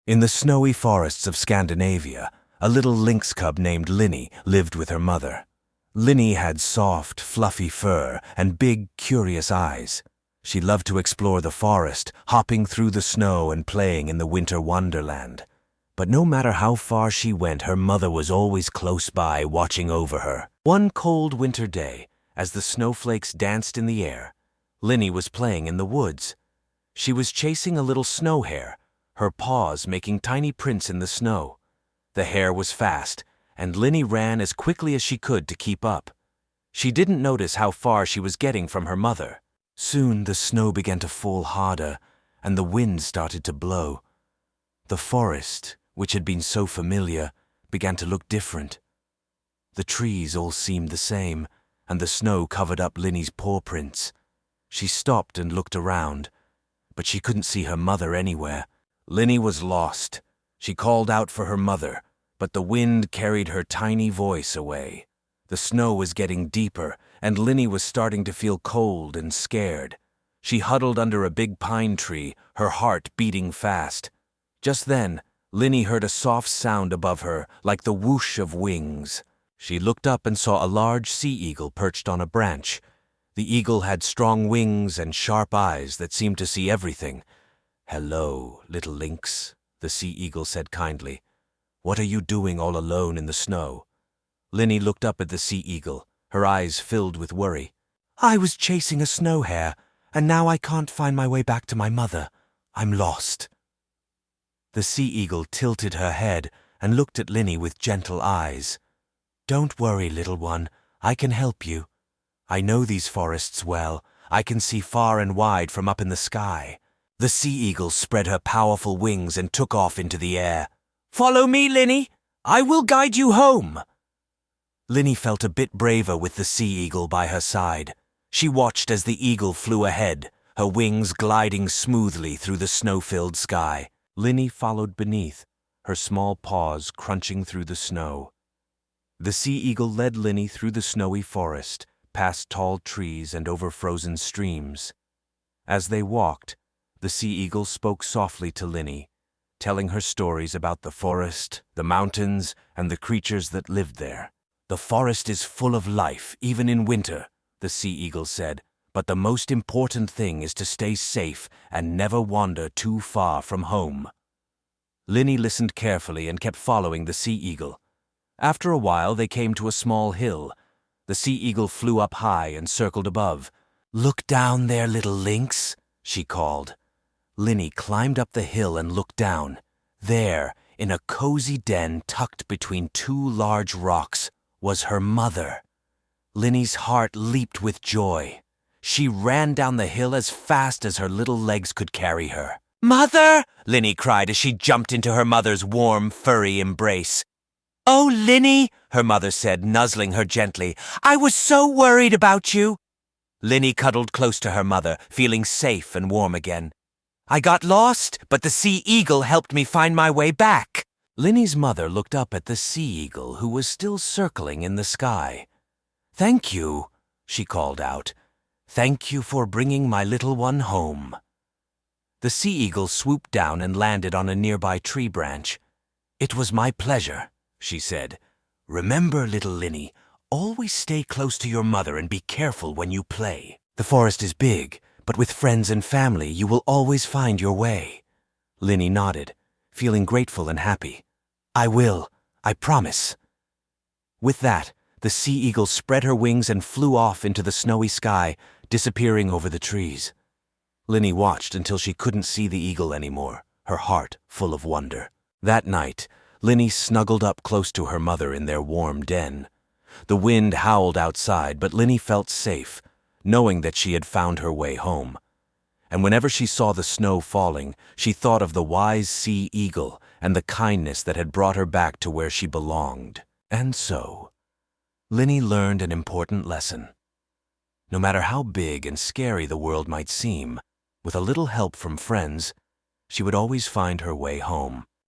In the snowy forests of Scandinavia, a little lynx cub named Linny lived with her mother. Linny had soft, fluffy fur and big, curious eyes. She loved to explore the forest, hopping through the snow and playing in the winter wonderland. But no matter how far she went, her mother was always close by, watching over her. One cold winter day, as the snowflakes danced in the air, Linny was playing in the woods. She was chasing a little snow hare, her paws making tiny prints in the snow. The hare was fast, and Linny ran as quickly as she could to keep up. She didn't notice how far she was getting from her mother. Soon the snow began to fall harder, and the wind started to blow. The forest, which had been so familiar, began to look different. The trees all seemed the same, and the snow covered up Linny's paw prints. She stopped and looked around, but she couldn't see her mother anywhere. Linny was lost. She called out for her mother, but the wind carried her tiny voice away. The snow was getting deeper, and Linny was starting to feel cold and scared. She huddled under a big pine tree, her heart beating fast. Just then, Linny heard a soft sound above her, like the whoosh of wings. She looked up and saw a large sea eagle perched on a branch. The eagle had strong wings and sharp eyes that seemed to see everything. "Hello, little lynx," the sea eagle said kindly. "What are you doing all alone in the snow?" Linny looked up at the sea eagle, her eyes filled with worry. "I was chasing a snow hare, and now I can't find my way back to my mother. I'm lost." The sea eagle tilted her head and looked at Linny with gentle eyes. "Don't worry, little one. I can help you. I know these forests well. I can see far and wide from up in the sky." The sea eagle spread her powerful wings and took off into the air. "Follow me, Linny. I will guide you home." Linny felt a bit braver with the sea eagle by her side. She watched as the eagle flew ahead, her wings gliding smoothly through the snow-filled sky. Linny followed beneath, her small paws crunching through the snow. The sea eagle led Linny through the snowy forest, past tall trees and over frozen streams. As they walked, the sea eagle spoke softly to Linny, telling her stories about the forest, the mountains, and the creatures that lived there. "The forest is full of life, even in winter," the sea eagle said, "but the most important thing is to stay safe and never wander too far from home." Linny listened carefully and kept following the sea eagle. After a while, they came to a small hill. The sea eagle flew up high and circled above. "Look down there, little lynx," she called. Linny climbed up the hill and looked down. There, in a cozy den tucked between two large rocks, was her mother. Linny's heart leaped with joy. She ran down the hill as fast as her little legs could carry her. "Mother!" Linny cried as she jumped into her mother's warm, furry embrace. "Oh, Linny," her mother said, nuzzling her gently, "I was so worried about you." Linny cuddled close to her mother, feeling safe and warm again. "I got lost, but the sea eagle helped me find my way back." Linny's mother looked up at the sea eagle, who was still circling in the sky. "Thank you," she called out. "Thank you for bringing my little one home." The sea eagle swooped down and landed on a nearby tree branch. "It was my pleasure," she said. "Remember, little Linny, always stay close to your mother and be careful when you play. The forest is big, but with friends and family you will always find your way." Linny nodded, feeling grateful and happy. "I will, I promise." With that, the sea eagle spread her wings and flew off into the snowy sky, disappearing over the trees. Linny watched until she couldn't see the eagle anymore, her heart full of wonder. That night, Linny snuggled up close to her mother in their warm den. The wind howled outside, but Linny felt safe, knowing that she had found her way home. And whenever she saw the snow falling, she thought of the wise sea eagle and the kindness that had brought her back to where she belonged. And so, Linny learned an important lesson. No matter how big and scary the world might seem, with a little help from friends, she would always find her way home.